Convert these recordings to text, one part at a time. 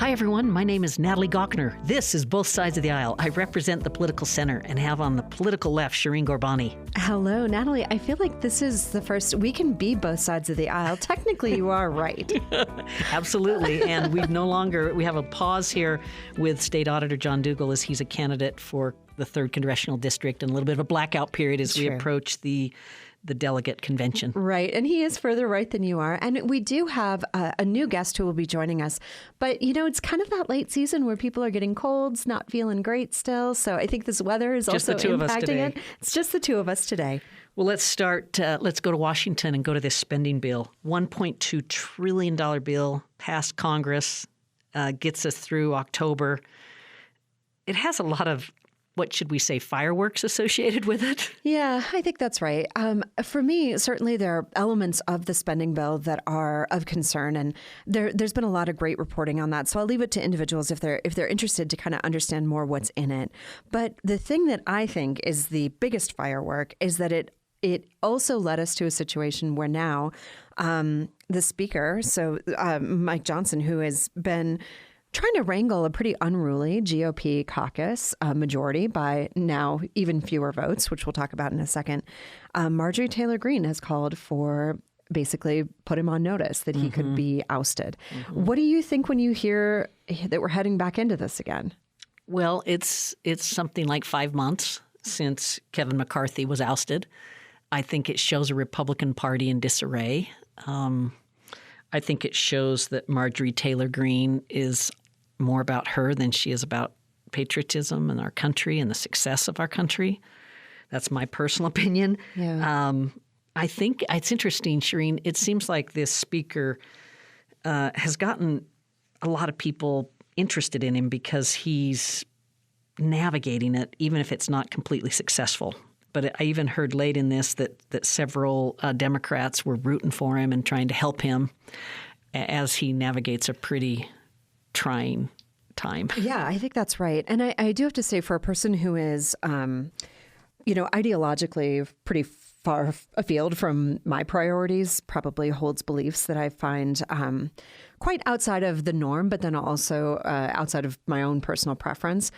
Hi, everyone. My name is Natalie Gochner. This is Both Sides of the Aisle. I represent the political center and have on the political left Shireen Ghorbani. Hello, Natalie. I feel like this is the first we can be both sides of the aisle. Technically, you are right. Absolutely. And we have a pause here with State Auditor John Dougal as he's a candidate for the 3rd Congressional District, and a little bit of a blackout period as we approach the delegate convention. Right. And he is further right than you are. And we do have a new guest who will be joining us. But, it's kind of that late season where people are getting colds, not feeling great still. So I think this weather is just also impacting it. It's just the two of us today. Well, let's start. Let's go to Washington and go to this spending bill. $1.2 trillion bill passed Congress, gets us through October. It has a lot of, what should we say, fireworks associated with it? Yeah, I think that's right. For me, certainly there are elements of the spending bill that are of concern, and there's been a lot of great reporting on that. So I'll leave it to individuals if they're interested to kind of understand more what's in it. But the thing that I think is the biggest firework is that it also led us to a situation where now the speaker, so Mike Johnson, who has been trying to wrangle a pretty unruly GOP caucus majority by now even fewer votes, which we'll talk about in a second. Marjorie Taylor Greene has called for basically put him on notice that he could be ousted. What do you think when you hear that we're heading back into this again? Well, it's something like 5 months since Kevin McCarthy was ousted. I think it shows a Republican Party in disarray. I think it shows that Marjorie Taylor Greene is more about her than she is about patriotism and our country and the success of our country. That's my personal opinion. Yeah. I think it's interesting, Shireen. It seems like this speaker has gotten a lot of people interested in him because he's navigating it, even if it's not completely successful. But I even heard late in this that several Democrats were rooting for him and trying to help him as he navigates a pretty trying time. Yeah, I think that's right. And I do have to say, for a person who is, ideologically pretty far afield from my priorities, probably holds beliefs that I find quite outside of the norm, but then also outside of my own personal preference.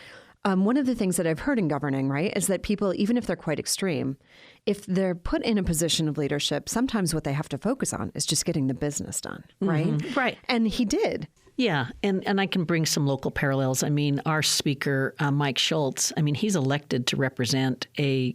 One of the things that I've heard in governing, right, is that people, even if they're quite extreme, if they're put in a position of leadership, sometimes what they have to focus on is just getting the business done, right? Right. And he did. Yeah, and I can bring some local parallels. I mean, our speaker, Mike Schultz, he's elected to represent a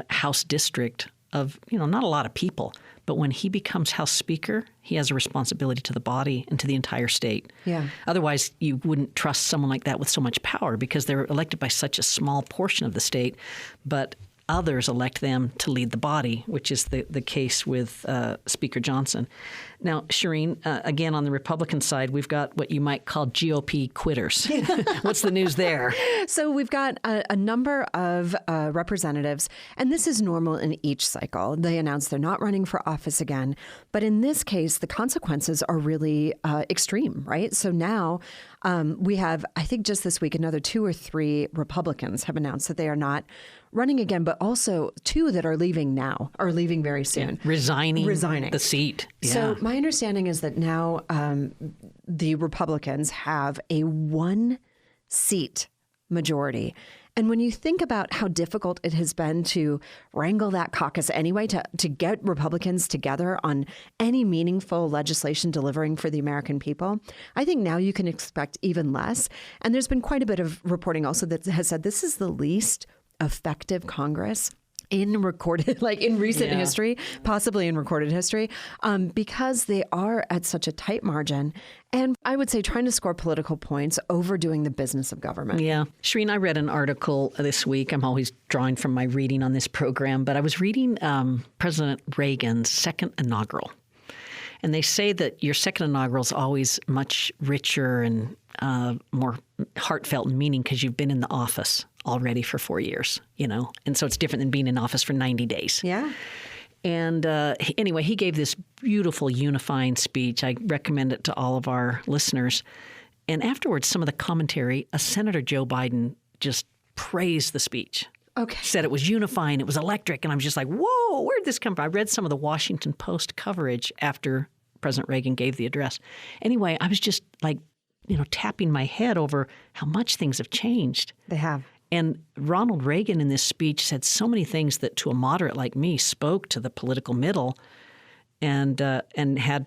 House district of, not a lot of people. But when he becomes House Speaker, he has a responsibility to the body and to the entire state. Yeah. Otherwise, you wouldn't trust someone like that with so much power because they're elected by such a small portion of the state. But others elect them to lead the body, which is the case with Speaker Johnson. Now, Shireen, again, on the Republican side, we've got what you might call GOP quitters. What's the news there? So we've got a number of representatives, and this is normal in each cycle. They announce they're not running for office again. But in this case, the consequences are really extreme, right? So now we have, I think just this week, another 2 or 3 Republicans have announced that they are not running again, but also 2 that are leaving now, are leaving very soon. Yeah, resigning the seat. Yeah. So my understanding is that now the Republicans have a 1-seat majority. And when you think about how difficult it has been to wrangle that caucus anyway, to get Republicans together on any meaningful legislation delivering for the American people, I think now you can expect even less. And there's been quite a bit of reporting also that has said this is the least effective Congress in recorded, like in recent history, possibly in recorded history, because they are at such a tight margin. And I would say trying to score political points over doing the business of government. Yeah. Shireen, I read an article this week. I'm always drawing from my reading on this program, but I was reading President Reagan's second inaugural. And they say that your second inaugural is always much richer and more heartfelt and meaning because you've been in the office already for 4 years, And so it's different than being in office for 90 days. Yeah. And anyway, he gave this beautiful unifying speech. I recommend it to all of our listeners. And afterwards, some of the commentary, Senator Joe Biden just praised the speech. Okay. Said it was unifying, it was electric. And I'm just like, whoa, where did this come from? I read some of the Washington Post coverage after President Reagan gave the address. Anyway, I was just like tapping my head over how much things have changed. They have. And Ronald Reagan in this speech said so many things that to a moderate like me spoke to the political middle, and had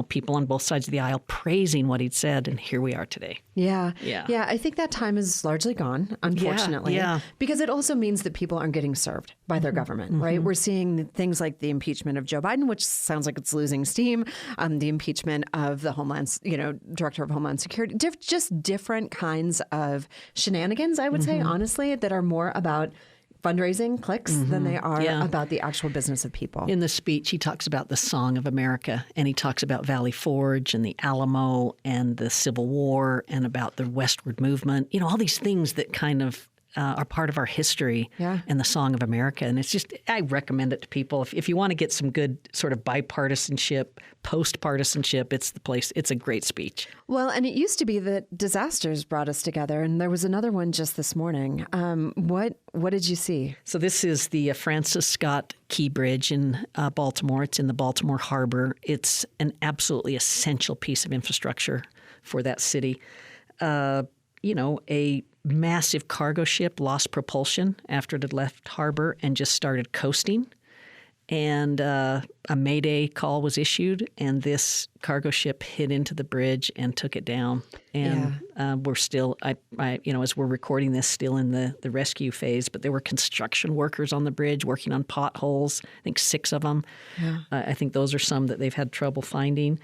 people on both sides of the aisle praising what he'd said, and here we are today. Yeah. I think that time is largely gone, unfortunately. Yeah. Because it also means that people aren't getting served by their government, right? We're seeing things like the impeachment of Joe Biden, which sounds like it's losing steam. The impeachment of the Director of Homeland Security. Just different kinds of shenanigans, I would say, honestly, that are more about fundraising clicks than they are about the actual business of people. In the speech, he talks about the Song of America, and he talks about Valley Forge and the Alamo and the Civil War and about the westward movement. All these things that kind of are part of our history and the Song of America. And it's just, I recommend it to people. If you want to get some good sort of bipartisanship, post-partisanship, it's the place. It's a great speech. Well, and it used to be that disasters brought us together, and there was another one just this morning. What did you see? So this is the Francis Scott Key Bridge in Baltimore. It's in the Baltimore Harbor. It's an absolutely essential piece of infrastructure for that city. A massive cargo ship lost propulsion after it had left harbor and just started coasting. And a Mayday call was issued, and this cargo ship hit into the bridge and took it down. And we're still, as we're recording this, still in the rescue phase. But there were construction workers on the bridge working on potholes. I think 6 of them. Yeah. I think those are some that they've had trouble finding.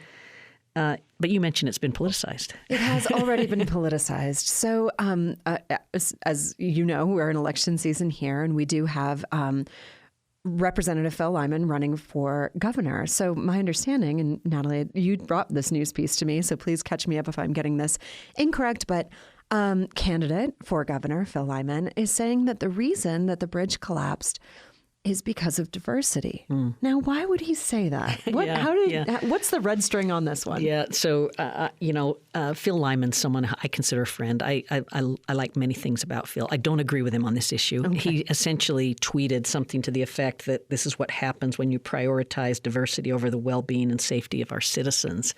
But you mentioned it's been politicized. It has already been politicized. So as you know, we're in election season here, and we do have Representative Phil Lyman running for governor. So my understanding, and Natalie, you brought this news piece to me, so please catch me up if I'm getting this incorrect, but candidate for governor, Phil Lyman, is saying that the reason that the bridge collapsed is because of diversity. Now, why would he say that? What's the red string on this one? Yeah, so, Phil Lyman's someone I consider a friend. I like many things about Phil. I don't agree with him on this issue. Okay. He essentially tweeted something to the effect that this is what happens when you prioritize diversity over the well-being and safety of our citizens.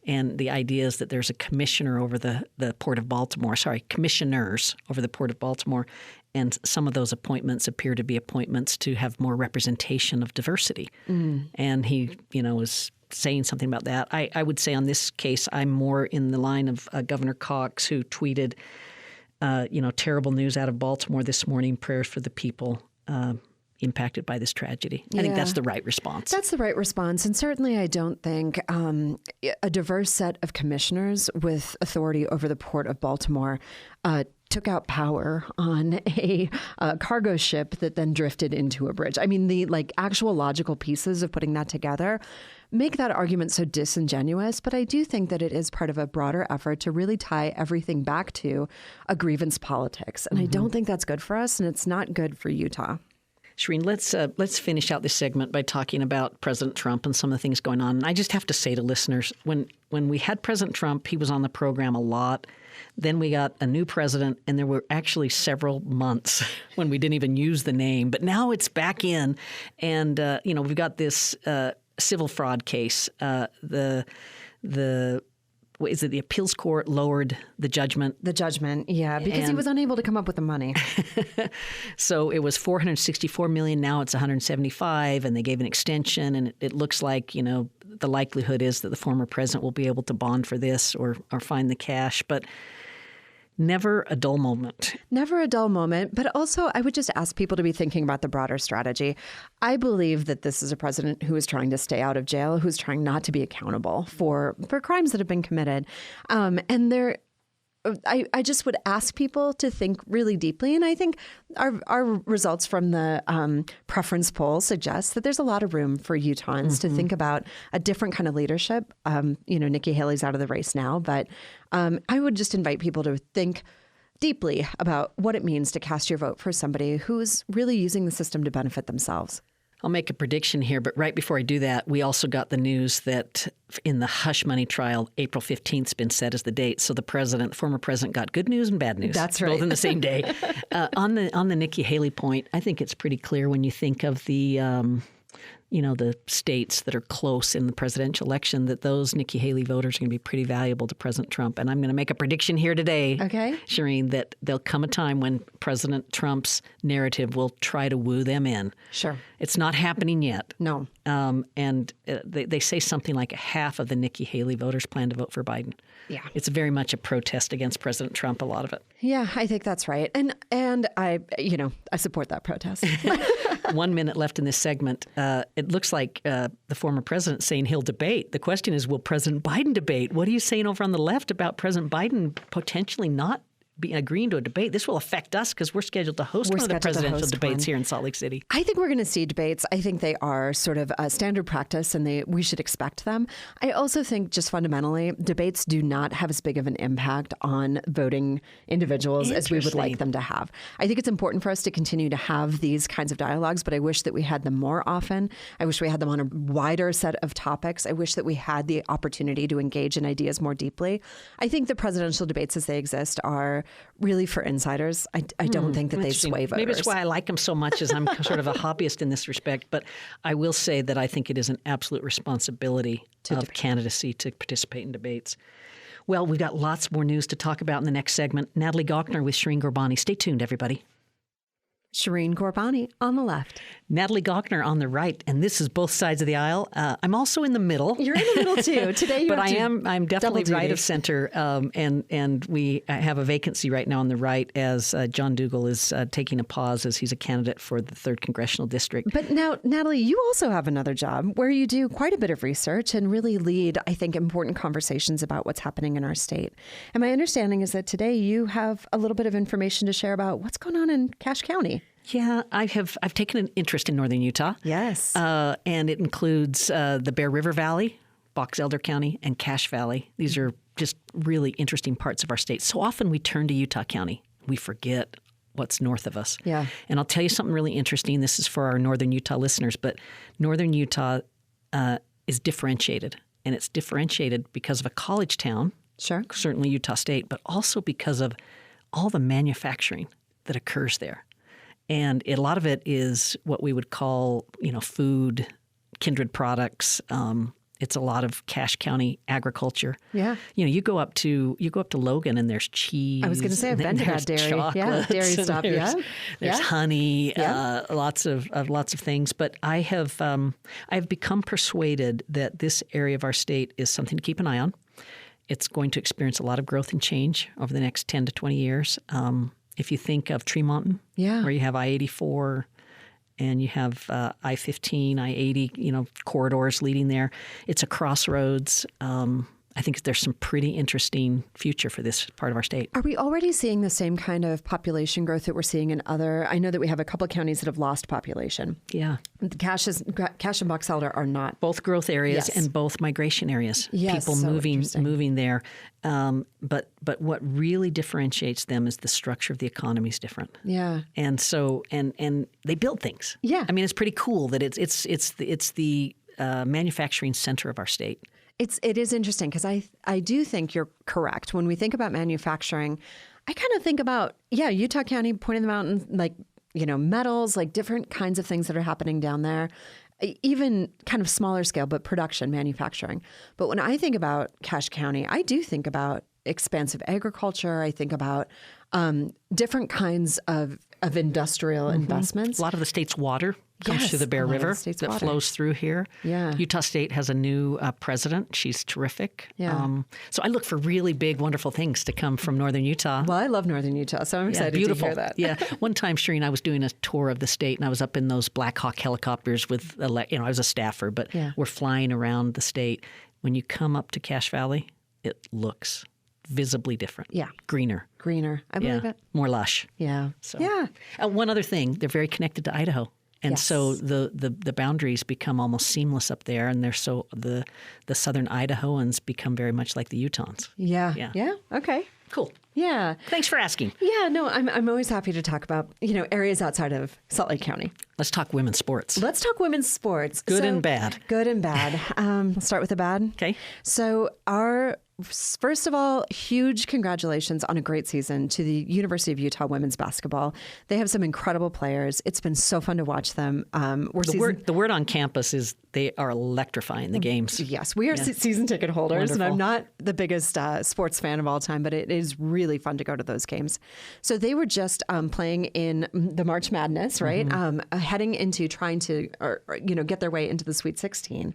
And the idea is that there's a commissioner over the Port of Baltimore, commissioners over the Port of Baltimore, and some of those appointments appear to be appointments to have more representation of diversity. And he, is saying something about that. I would say on this case, I'm more in the line of Governor Cox, who tweeted, terrible news out of Baltimore this morning, prayers for the people impacted by this tragedy. I think that's the right response. That's the right response. And certainly I don't think a diverse set of commissioners with authority over the Port of Baltimore took out power on a cargo ship that then drifted into a bridge. I mean, the actual logical pieces of putting that together make that argument so disingenuous. But I do think that it is part of a broader effort to really tie everything back to a grievance politics. And I don't think that's good for us, and it's not good for Utah. Shireen, let's finish out this segment by talking about President Trump and some of the things going on. And I just have to say to listeners, when we had President Trump, he was on the program a lot. Then we got a new president, and there were actually several months when we didn't even use the name. But now it's back in, and we've got this civil fraud case. The appeals court lowered the judgment? The judgment, because he was unable to come up with the money. So it was $464 million. Now it's $175, and they gave an extension. And it looks like, the likelihood is that the former president will be able to bond for this or find the cash. But never a dull moment. Never a dull moment. But also, I would just ask people to be thinking about the broader strategy. I believe that this is a president who is trying to stay out of jail, who's trying not to be accountable for crimes that have been committed. I just would ask people to think really deeply. And I think our results from the preference poll suggest that there's a lot of room for Utahns to think about a different kind of leadership. Nikki Haley's out of the race now, but I would just invite people to think deeply about what it means to cast your vote for somebody who's really using the system to benefit themselves. I'll make a prediction here, but right before I do that, we also got the news that in the hush money trial, April 15th has been set as the date. So the former president, got good news and bad news. That's right. Both in the same day. On the Nikki Haley point, I think it's pretty clear when you think of the the states that are close in the presidential election, that those Nikki Haley voters are going to be pretty valuable to President Trump. And I'm going to make a prediction here today, Shireen, that there'll come a time when President Trump's narrative will try to woo them in. Sure. It's not happening yet. No. And they say something like half of the Nikki Haley voters plan to vote for Biden. Yeah. It's very much a protest against President Trump, a lot of it. Yeah, I think that's right. And I support that protest. 1 minute left in this segment. It looks like the former president saying he'll debate. The question is, will President Biden debate? What are you saying over on the left about President Biden potentially not agreeing to a debate? This will affect us because we're scheduled to host one of the presidential debates here in Salt Lake City. I think we're going to see debates. I think they are sort of a standard practice and we should expect them. I also think just fundamentally, debates do not have as big of an impact on voting individuals as we would like them to have. I think it's important for us to continue to have these kinds of dialogues, but I wish that we had them more often. I wish we had them on a wider set of topics. I wish that we had the opportunity to engage in ideas more deeply. I think the presidential debates as they exist are really for insiders. I don't think that they sway voters. Maybe that's why I like them so much, is I'm sort of a hobbyist in this respect. But I will say that I think it is an absolute responsibility of candidacy to participate in debates. Well, we've got lots more news to talk about in the next segment. Natalie Gochner with Shireen Gorbani. Stay tuned, everybody. Shireen Gorbani on the left. Natalie Gochner on the right, and this is both sides of the aisle. I'm also in the middle. You're in the middle too. Today, but I'm definitely right of center, and we have a vacancy right now on the right as John Dougal is taking a pause as he's a candidate for the 3rd Congressional District. But now, Natalie, you also have another job where you do quite a bit of research and really lead, I think, important conversations about what's happening in our state. And my understanding is that today you have a little bit of information to share about what's going on in Cache County. Yeah, I've taken an interest in northern Utah. Yes. And it includes the Bear River Valley, Box Elder County, and Cache Valley. These are just really interesting parts of our state. So often we turn to Utah County. We forget what's north of us. Yeah. And I'll tell you something really interesting. This is for our northern Utah listeners, but northern Utah is differentiated. And it's differentiated because of a college town, sure, certainly Utah State, but also because of all the manufacturing that occurs there. And a lot of it is what we would call, food, kindred products. It's a lot of Cache County agriculture. Yeah. You go up to Logan and there's cheese. I was going to say I've been to that dairy. Yeah, dairy stuff. There's honey. Lots of things. But I've become persuaded that this area of our state is something to keep an eye on. It's going to experience a lot of growth and change over the next 10 to 20 years. If you think of Tremonton, where you have I-84 and you have I-15, I-80, corridors leading there, it's a crossroads. I think there's some pretty interesting future for this part of our state. Are we already seeing the same kind of population growth that we're seeing in other? I know that we have a couple of counties that have lost population. Yeah. The Cache and Box Elder are not. Both growth areas and both migration areas. Yes, people moving there. But what really differentiates them is the structure of the economy is different. Yeah. And so and they build things. Yeah. I mean, it's pretty cool that it's the manufacturing center of our state. It is interesting because I do think you're correct. When we think about manufacturing, I kind of think about, Utah County, Point of the Mountains, like, metals, like different kinds of things that are happening down there, even kind of smaller scale, but production, manufacturing. But when I think about Cache County, I do think about expansive agriculture. I think about different kinds of industrial investments. A lot of the state's water comes through the Bear River that flows through here. Yeah. Utah State has a new president. She's terrific. Yeah. So I look for really big, wwonderful things to come from northern Utah. Well, I love northern Utah, so I'm excited to hear that. Yeah. One time, Shireen, I was doing a tour of the state, and I was up in those Black Hawk helicopters with, I was a staffer, but we're flying around the state. When you come up to Cache Valley, it looks visibly different. Yeah. Greener. I believe it. More lush. Yeah. So. Yeah. One other thing, they're very connected to Idaho. And so the boundaries become almost seamless up there, and they're so the southern Idahoans become very much like the Utahns. Yeah. Okay. Cool. Yeah. Thanks for asking. Yeah. No, I'm always happy to talk about areas outside of Salt Lake County. Let's talk women's sports. Good and bad. Good and bad. I'll start with the bad. Okay. So our First of all, huge congratulations on a great season to the University of Utah women's basketball. They have some incredible players. It's been so fun to watch them. The word on campus is they are electrifying the games. Yes, we are season ticket holders, Wonderful. and I'm not the biggest sports fan of all time, but it is really fun to go to those games. So they were just playing in the March Madness, right? Heading into trying to get their way into the Sweet 16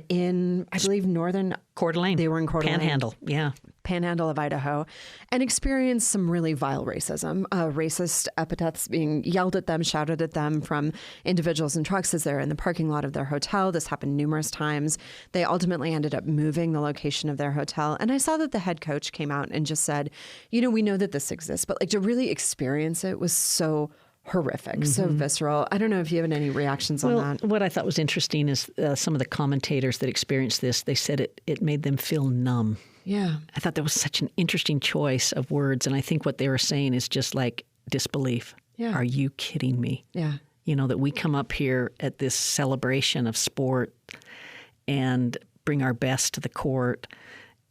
in, I believe, northern Coeur d'Alene. They were in Coeur d'Alene. Panhandle, yeah. Panhandle of Idaho, and experienced some really vile racism, racist epithets being yelled at them, shouted at them from individuals in trucks as they're in the parking lot of their hotel. This happened numerous times. They ultimately ended up moving the location of their hotel. And I saw that the head coach came out and just said, we know that this exists, but like to really experience it was so horrific, so visceral. I don't know if you have any reactions on that. What I thought was interesting is some of the commentators that experienced this, they said it made them feel numb. Yeah. I thought that was such an interesting choice of words. And I think what they were saying is just like disbelief. Yeah. Are you kidding me? Yeah. That we come up here at this celebration of sport and bring our best to the court,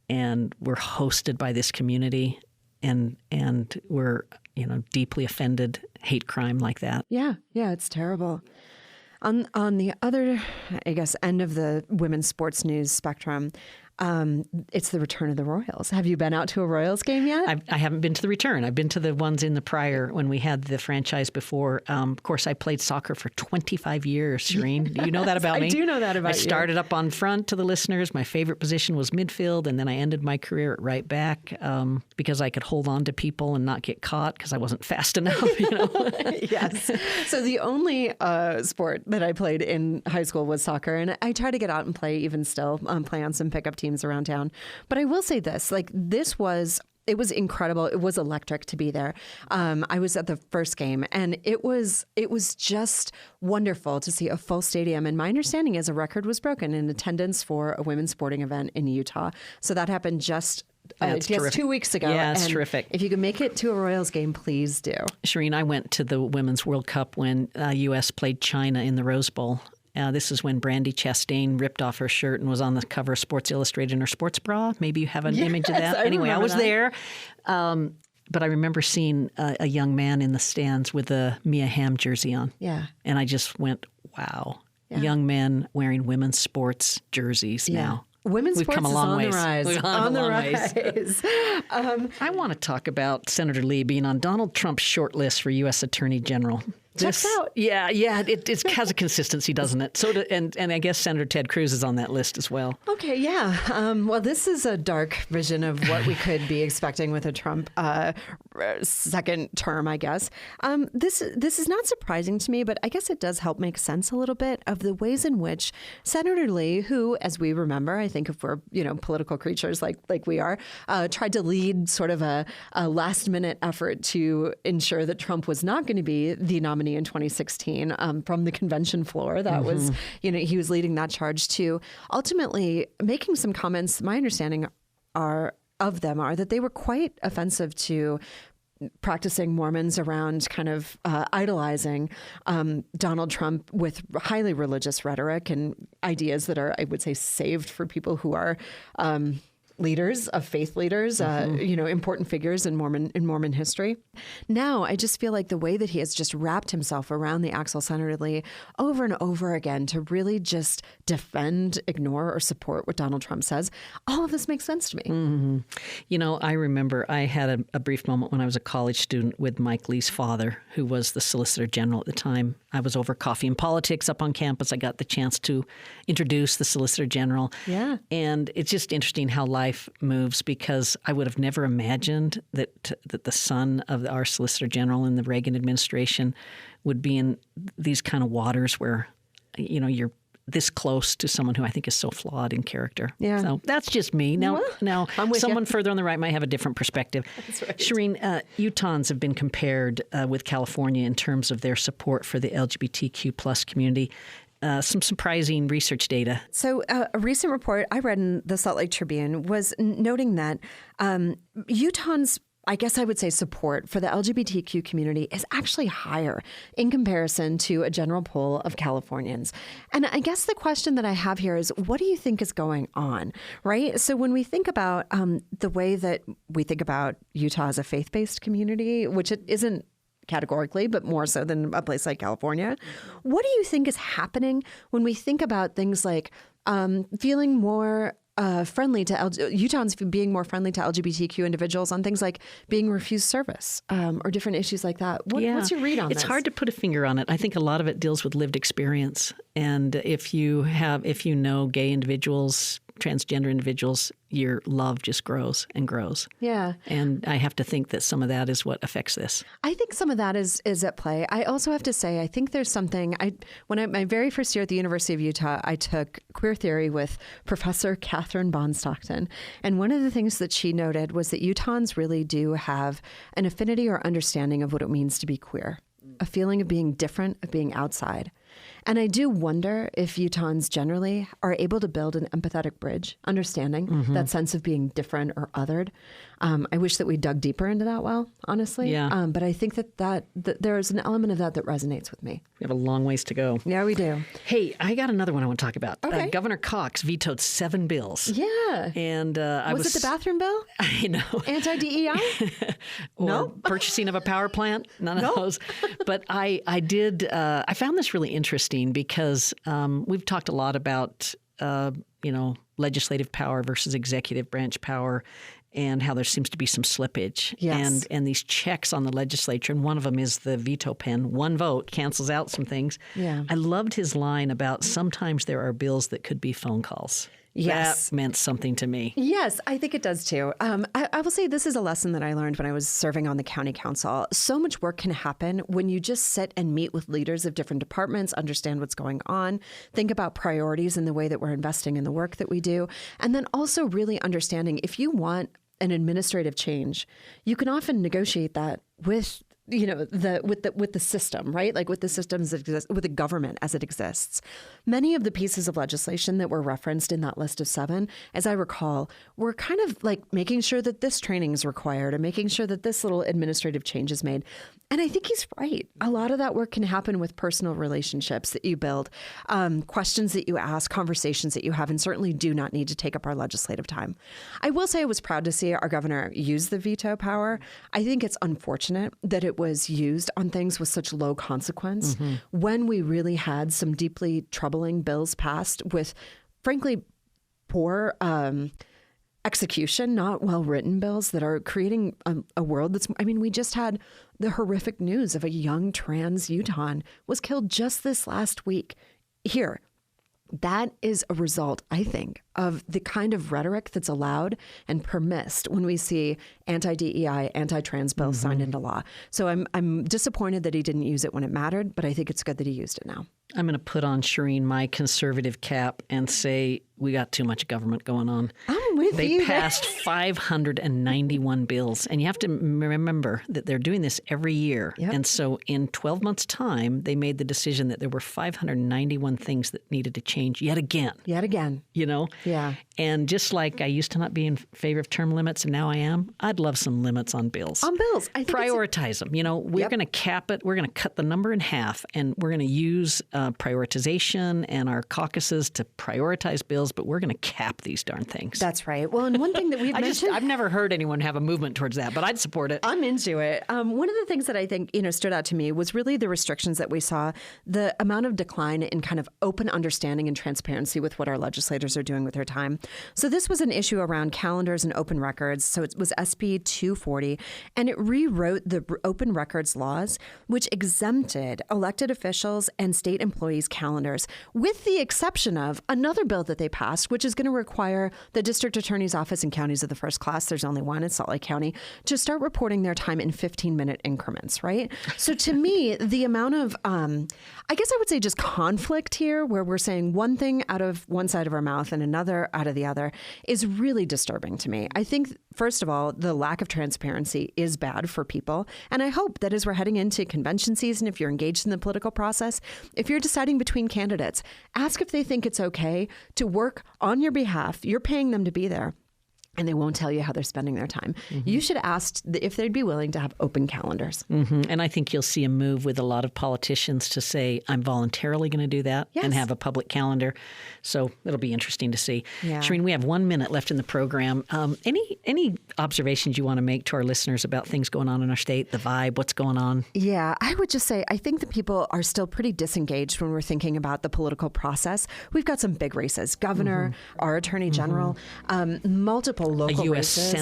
and we're hosted by this community, and we're deeply offended, hate crime like that. Yeah, it's terrible. On the other, I guess, end of the women's sports news spectrum, it's the return of the Royals. Have you been out to a Royals game yet? I haven't been to the return. I've been to the ones in the prior when we had the franchise before. Of course, I played soccer for 25 years, Shireen. Do you know that about me? I do know that about you. I started up on front to the listeners. My favorite position was midfield, and then I ended my career at right back because I could hold on to people and not get caught because I wasn't fast enough. Yes. So the only sport that I played in high school was soccer, and I try to get out and play even still, play on some pickup teams around town. But I will say this, it was incredible. It was electric to be there. I was at the first game, and it was just wonderful to see a full stadium. And my understanding is a record was broken in attendance for a women's sporting event in Utah. So that happened just 2 weeks ago. Yeah, it's and terrific. If you can make it to a Royals game, please do. Shireen, I went to the Women's World Cup when U.S. played China in the Rose Bowl. This is when Brandy Chastain ripped off her shirt and was on the cover of Sports Illustrated in her sports bra. Maybe you have an image of that. Anyway, I was there. But I remember seeing a young man in the stands with a Mia Hamm jersey on. Yeah. And I just went, wow. Yeah. Young men wearing women's sports jerseys now. Women's We've sports come a is long on ways. the rise. We've on the rise. I want to talk about Senator Lee being on Donald Trump's short list for U.S. Attorney General. Checks out. Yeah, it has a consistency, doesn't it? So, and I guess Senator Ted Cruz is on that list as well. Okay, yeah. Well, this is a dark vision of what we could be expecting with a Trump second term, I guess. This is not surprising to me, but I guess it does help make sense a little bit of the ways in which Senator Lee, who, as we remember, I think if we're political creatures like we are, tried to lead sort of a last minute effort to ensure that Trump was not going to be the nominee in 2016 from the convention floor. That was, he was leading that charge to ultimately making some comments. My understanding are that they were quite offensive to practicing Mormons around kind of idolizing Donald Trump with highly religious rhetoric and ideas that are, I would say, saved for people who are leaders of faith leaders, important figures in Mormon history. Now, I just feel like the way that he has just wrapped himself around the axle, Senator Lee, over and over again to really just defend, ignore, or support what Donald Trump says, all of this makes sense to me. Mm-hmm. I remember I had a brief moment when I was a college student with Mike Lee's father, who was the Solicitor General at the time. I was over coffee and politics up on campus. I got the chance to introduce the Solicitor General. Yeah. And it's just interesting how life moves, because I would have never imagined that the son of our Solicitor General in the Reagan administration would be in these kind of waters where, you're this close to someone who I think is so flawed in character. Yeah. So that's just me. Now someone further on the right might have a different perspective. That's right. Shireen, Utahns have been compared with California in terms of their support for the LGBTQ plus community. Some surprising research data. So a recent report I read in the Salt Lake Tribune was noting that Utahns I guess I would say support for the LGBTQ community is actually higher in comparison to a general poll of Californians. And I guess the question that I have here is, what do you think is going on, right? So when we think about the way that we think about Utah as a faith-based community, which it isn't categorically, but more so than a place like California, what do you think is happening when we think about things like feeling more friendly to Utahns being more friendly to LGBTQ individuals on things like being refused service or different issues like that? What's your read on this? It's hard to put a finger on it. I think a lot of it deals with lived experience. And if you know gay individuals, transgender individuals, your love just grows and grows. Yeah. And I have to think that some of that is what affects this. I think some of that is at play. I also have to say, I think there's something, my very first year at the University of Utah, I took queer theory with Professor Catherine Bonstockton. And one of the things that she noted was that Utahns really do have an affinity or understanding of what it means to be queer, a feeling of being different, of being outside. And I do wonder if Utahns generally are able to build an empathetic bridge, understanding that sense of being different or othered. I wish that we dug deeper into that honestly. Yeah. But I think that there's an element of that resonates with me. We have a long ways to go. Yeah, we do. Hey, I got another one I want to talk about. Okay. Governor Cox vetoed 7 bills. Yeah. And was it the bathroom bill? I know. Anti-DEI? Or No. purchasing of a power plant? None of those. But I found this really interesting because we've talked a lot about, legislative power versus executive branch power and how there seems to be some slippage. Yes. And these checks on the legislature, and one of them is the veto pen. One vote cancels out some things. Yeah. I loved his line about sometimes there are bills that could be phone calls. Yes. That meant something to me. Yes, I think it does too. I will say this is a lesson that I learned when I was serving on the county council. So much work can happen when you just sit and meet with leaders of different departments, understand what's going on, think about priorities in the way that we're investing in the work that we do, and then also really understanding if you want an administrative change, you can often negotiate that with the system, right? Like with the systems that exist, with the government as it exists. Many of the pieces of legislation that were referenced in that list of 7, as I recall, were kind of like making sure that this training is required and making sure that this little administrative change is made. And I think he's right. A lot of that work can happen with personal relationships that you build, questions that you ask, conversations that you have, and certainly do not need to take up our legislative time. I will say I was proud to see our governor use the veto power. I think it's unfortunate that it was used on things with such low consequence when we really had some deeply troubling bills passed with, frankly, poor execution, not well-written bills that are creating a world that's, we just had the horrific news of a young trans Utahn was killed just this last week here. That is a result, I think, of the kind of rhetoric that's allowed and permissed when we see anti-DEI, anti-trans bills signed into law. So I'm disappointed that he didn't use it when it mattered, but I think it's good that he used it now. I'm going to put on, Shireen, my conservative cap and say we got too much government going on. I'm with you. They passed 591 bills. And you have to remember that they're doing this every year. Yep. And so in 12 months' time, they made the decision that there were 591 things that needed to change yet again. Yet again. Yeah. And just like I used to not be in favor of term limits and now I am, I'd love some limits on bills. On bills. I think prioritize them. We're going to cap it. We're going to cut the number in half, and we're going to use prioritization and our caucuses to prioritize bills, but we're going to cap these darn things. That's right. Well, and one thing that we've mentioned... I've never heard anyone have a movement towards that, but I'd support it. I'm into it. One of the things that I think, stood out to me was really the restrictions that we saw, the amount of decline in kind of open understanding and transparency with what our legislators are doing with their time. So this was an issue around calendars and open records. So it was SB 240, and it rewrote the open records laws, which exempted elected officials and state employees' calendars, with the exception of another bill that they passed, which is going to require the district attorney's office in counties of the first class, there's only one in Salt Lake County, to start reporting their time in 15-minute increments, right? So to me, the amount of, I guess I would say just conflict here, where we're saying one thing out of one side of our mouth and another out of the other, is really disturbing to me. I think, first of all, the lack of transparency is bad for people. And I hope that as we're heading into convention season, if you're engaged in the political process, if you're deciding between candidates, ask if they think it's okay to work on your behalf. You're paying them to be there. and they won't tell you how they're spending their time. You should ask if they'd be willing to have open calendars. And I think you'll see a move with a lot of politicians to say, I'm voluntarily going to do that and have a public calendar. So it'll be interesting to see. Yeah. Shireen, we have 1 minute left in the program. Any observations you want to make to our listeners about things going on in our state, the vibe, what's going on? Yeah, I would just say I think that people are still pretty disengaged when we're thinking about the political process. We've got some big races, governor, our attorney general, multiple local races.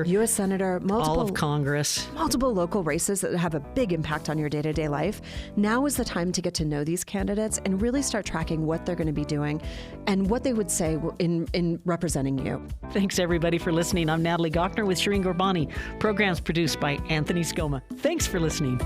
U.S. Senator, all of Congress. Multiple local races that have a big impact on your day-to-day life. Now is the time to get to know these candidates and really start tracking what they're going to be doing and what they would say in representing you. Thanks, everybody, for listening. I'm Natalie Gochner with Shireen Gorbani. Programs produced by Anthony Scoma. Thanks for listening.